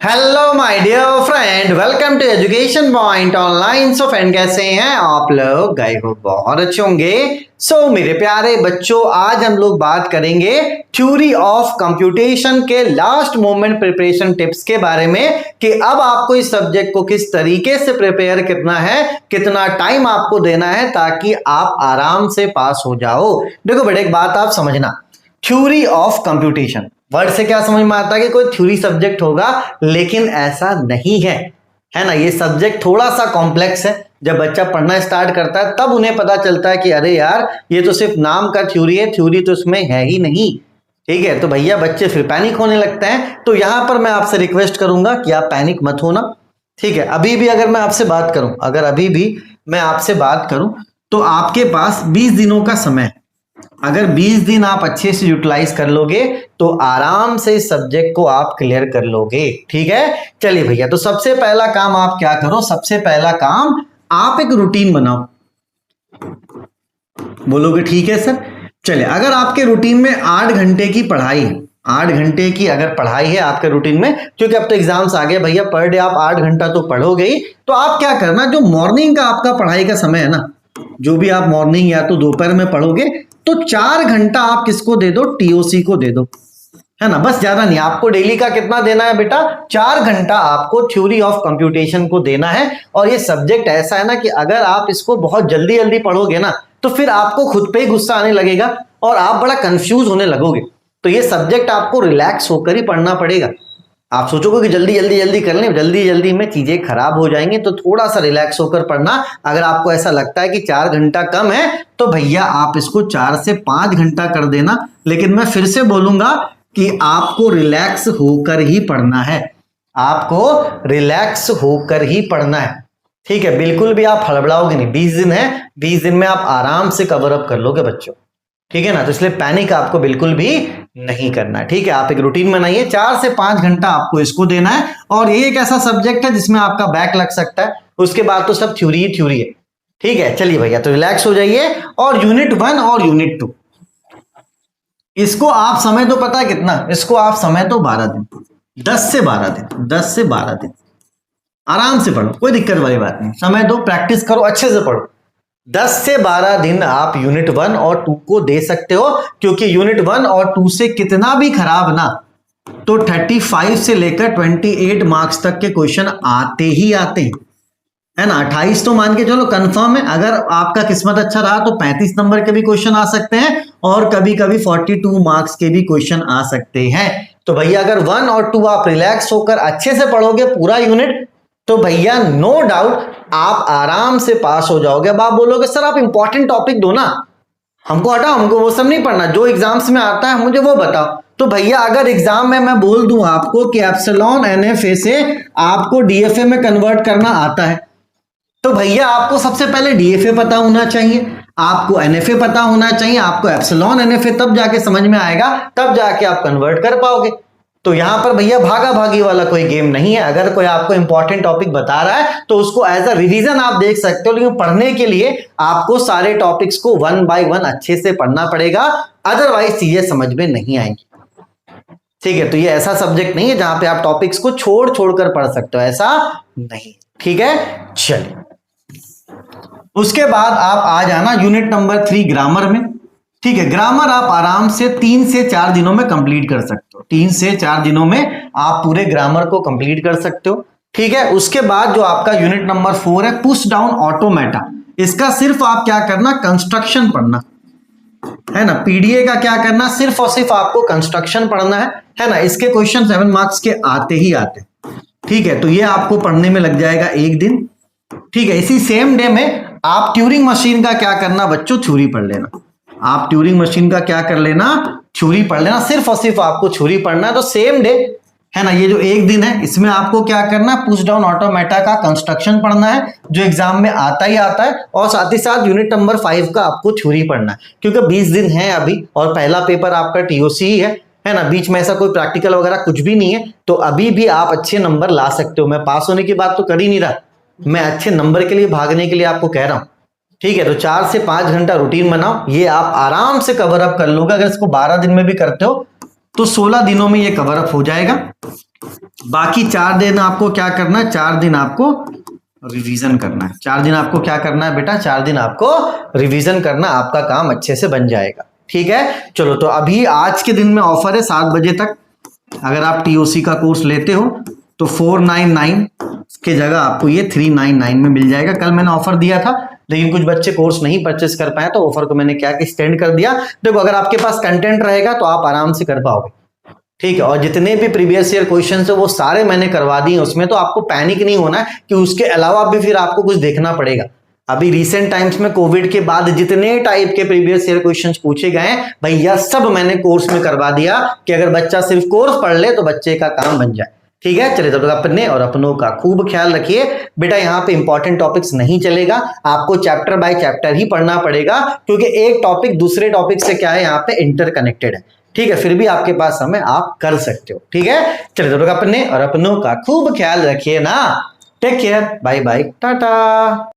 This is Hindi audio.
Hello my dear friend, welcome to education point online. So friend, कैसे हैं आप लोग? गए हो बहुत अच्छे होंगे। सो मेरे प्यारे बच्चों, आज हम लोग बात करेंगे थ्योरी ऑफ कंप्यूटेशन के लास्ट मोमेंट प्रिपरेशन टिप्स के बारे में कि अब आपको इस सब्जेक्ट को किस तरीके से प्रिपेयर करना है, कितना टाइम आपको देना है ताकि आप आराम से पास हो जाओ। देखो बेटा, एक बात आप समझना, थ्योरी ऑफ कंप्यूटेशन वर्ड से क्या समझ में आता है कि कोई थ्योरी सब्जेक्ट होगा, लेकिन ऐसा नहीं है, है ना। ये सब्जेक्ट थोड़ा सा कॉम्प्लेक्स है। जब बच्चा पढ़ना स्टार्ट करता है तब उन्हें पता चलता है कि अरे यार, ये तो सिर्फ नाम का थ्योरी है, थ्योरी तो इसमें है ही नहीं। ठीक है, तो भैया बच्चे फिर पैनिक होने लगते हैं। तो यहां पर मैं आपसे रिक्वेस्ट करूंगा कि आप पैनिक मत होना। ठीक है, अभी भी अगर मैं आपसे बात करूं, तो आपके पास 20 दिनों का समय है। अगर 20 दिन आप अच्छे से यूटिलाइज कर लोगे तो आराम से इस सब्जेक्ट को आप क्लियर कर लोगे। ठीक है, चलिए भैया, तो सबसे पहला काम आप क्या करो, सबसे पहला काम आप एक रूटीन बनाओ। बोलोगे ठीक है सर। चलिए, अगर आपके रूटीन में 8 घंटे की पढ़ाई, 8 घंटे की अगर पढ़ाई है आपके रूटीन में, क्योंकि अब तो एग्जाम्स आ गए भैया, पर डे आप 8 घंटा तो पढ़ोगे ही। तो आप क्या करना, जो मॉर्निंग का आपका पढ़ाई का समय है ना, जो भी आप मॉर्निंग या तो दोपहर में पढ़ोगे, तो 4 घंटा आप किसको दे दो, टीओसी को दे दो, है ना। बस ज्यादा नहीं, आपको डेली का कितना देना है बेटा, 4 घंटा आपको थ्योरी ऑफ कंप्यूटेशन को देना है। और ये सब्जेक्ट ऐसा है ना कि अगर आप इसको बहुत जल्दी जल्दी पढ़ोगे ना तो फिर आपको खुद पे ही गुस्सा आने लगेगा और आप बड़ा कंफ्यूज होने लगोगे। तो ये सब्जेक्ट आपको रिलैक्स होकर ही पढ़ना पड़ेगा। आप सोचोगे कि जल्दी जल्दी जल्दी कर लें, जल्दी जल्दी में चीजें खराब हो जाएंगी। तो थोड़ा सा रिलैक्स होकर पढ़ना। अगर आपको ऐसा लगता है कि 4 घंटा कम है तो भैया आप इसको 4 से 5 घंटा कर देना। लेकिन मैं फिर से बोलूंगा कि आपको रिलैक्स होकर ही पढ़ना है, आपको रिलैक्स होकर ही पढ़ना है। ठीक है, बिल्कुल भी आप हड़बड़ाओगे नहीं। 20 दिन है, 20 दिन में आप आराम से कवर अप कर लोगे बच्चों। ठीक है ना, तो इसलिए पैनिक आपको बिल्कुल भी नहीं करना है। ठीक है, आप एक रूटीन बनाइए, 4 से 5 घंटा आपको इसको देना है। और ये एक ऐसा सब्जेक्ट है जिसमें आपका बैक लग सकता है, उसके बाद तो सब थ्योरी ही थ्योरी है। ठीक है, चलिए भैया, तो रिलैक्स हो जाइए। और यूनिट 1 और यूनिट 2, इसको आप समय तो पता है कितना, इसको आप समय तो 12 दिन, 10 से 12 दिन, 10 से 12 दिन आराम से पढ़ो, कोई दिक्कत वाली बात नहीं। समय दो, प्रैक्टिस करो, अच्छे से पढ़ो। 10 से 12 दिन आप यूनिट 1 और 2 को दे सकते हो, क्योंकि यूनिट 1 और 2 से कितना भी खराब ना तो 35 से लेकर 28 मार्क्स तक के क्वेश्चन आते ही आते हैं, है ना। 28 तो मान के चलो कंफर्म है। अगर आपका किस्मत अच्छा रहा तो 35 नंबर के भी क्वेश्चन आ सकते हैं और कभी कभी 42 मार्क्स के भी क्वेश्चन आ सकते हैं। तो भैया अगर 1 और 2 आप रिलैक्स होकर अच्छे से पढ़ोगे पूरा यूनिट, तो भैया नो डाउट आप आराम से पास हो जाओगे। अब आप बोलोगे सर आप इंपॉर्टेंट टॉपिक दो ना, हमको हटाओ, हमको वो सब नहीं पढ़ना, जो एग्जाम्स में आता है मुझे वो बताओ। तो भैया अगर एग्जाम में मैं बोल दूं आपको कि एप्सिलॉन एनएफए से आपको डीएफए में कन्वर्ट करना आता है, तो भैया आपको सबसे पहले डीएफए पता होना चाहिए, आपको एनएफए पता होना चाहिए, आपको एप्सिलॉन एनएफए, तब जाके समझ में आएगा, तब जाके आप कन्वर्ट कर पाओगे। तो यहां पर भैया भागा भागी वाला कोई गेम नहीं है। अगर कोई आपको इंपॉर्टेंट टॉपिक बता रहा है तो उसको एज अ रिवीजन आप देख सकते हो, लेकिन पढ़ने के लिए आपको सारे टॉपिक्स को 1 बाय 1 अच्छे से पढ़ना पड़ेगा, अदरवाइज चीजें समझ में नहीं आएंगी। ठीक है, तो ये ऐसा सब्जेक्ट नहीं है जहां पे आप टॉपिक्स को छोड़ छोड़कर पढ़ सकते हो, ऐसा नहीं। ठीक है, चलिए उसके बाद आप आ जाना यूनिट नंबर 3 ग्रामर में। ठीक है, ग्रामर आप आराम से 3 से 4 दिनों में कंप्लीट कर सकते हो, 3 से 4 दिनों में आप पूरे ग्रामर को कंप्लीट कर सकते हो। ठीक है, उसके बाद जो आपका यूनिट नंबर 4 है, पुश डाउन ऑटोमेटा, इसका सिर्फ आप क्या करना, कंस्ट्रक्शन पढ़ना, है ना। पीडीए का क्या करना, सिर्फ और सिर्फ आपको कंस्ट्रक्शन पढ़ना है ना। इसके क्वेश्चन 7 मार्क्स के आते ही आते। ठीक है, तो ये आपको पढ़ने में लग जाएगा 1 दिन। ठीक है, इसी सेम डे में आप ट्यूरिंग मशीन का क्या करना बच्चों, थ्योरी पढ़ लेना। आप ट्यूरिंग मशीन का क्या कर लेना, थ्योरी पढ़ लेना, सिर्फ और सिर्फ आपको थ्योरी पढ़ना है। तो सेम डे, है ना, ये जो 1 दिन है इसमें आपको क्या करना है, पुश डाउन ऑटोमेटा का कंस्ट्रक्शन पढ़ना है, जो एग्जाम में आता ही आता है, और साथ ही साथ यूनिट नंबर 5 का आपको थ्योरी पढ़ना है, क्योंकि 20 दिन है अभी और पहला पेपर आपका टीओसी ही है ना। बीच में ऐसा कोई प्रैक्टिकल वगैरह कुछ भी नहीं है, तो अभी भी आप अच्छे नंबर ला सकते हो। मैं पास होने की बात तो कर ही नहीं रहा, मैं अच्छे नंबर के लिए भागने के लिए आपको कह रहा हूं। ठीक है, तो 4 से 5 घंटा रूटीन बनाओ, ये आप आराम से कवर अप कर लोगे। अगर इसको 12 दिन में भी करते हो तो 16 दिनों में ये कवर अप हो जाएगा। बाकी 4 दिन आपको क्या करना है, 4 दिन आपको रिवीजन करना है। 4 दिन आपको क्या करना है बेटा, 4 दिन आपको रिवीजन करना, आपका काम अच्छे से बन जाएगा। ठीक है, चलो तो अभी आज के दिन में ऑफर है 7 बजे तक। अगर आप टीओसी का कोर्स लेते हो तो 499 के जगह आपको ये 399 में मिल जाएगा। कल मैंने ऑफर दिया था लेकिन कुछ बच्चे कोर्स नहीं परचेस कर पाए तो ऑफर को मैंने क्या एक्सटेंड कर दिया। देखो अगर आपके पास कंटेंट रहेगा तो आप आराम से कर पाओगे। ठीक है, और जितने भी प्रीवियस ईयर क्वेश्चन है वो सारे मैंने करवा दिए उसमें, तो आपको पैनिक नहीं होना है कि उसके अलावा भी फिर आपको कुछ देखना पड़ेगा। अभी रिसेंट टाइम्स में कोविड के बाद जितने टाइप के प्रीवियस ईयर क्वेश्चंस पूछे गए हैं भैया सब मैंने कोर्स में करवा दिया कि अगर बच्चा सिर्फ कोर्स पढ़ ले तो बच्चे का काम बन जाए। ठीक है, चलिए तब तक अपने और अपनों का खूब ख्याल रखिए बेटा। यहाँ पे इंपॉर्टेंट टॉपिक्स नहीं चलेगा, आपको चैप्टर बाय चैप्टर ही पढ़ना पड़ेगा क्योंकि एक टॉपिक दूसरे टॉपिक से क्या है यहाँ पे इंटरकनेक्टेड है। ठीक है, फिर भी आपके पास समय आप कर सकते हो। ठीक है, चलिए तब तक अपने और अपनों का खूब ख्याल रखिए ना। Take care, bye bye, Tata.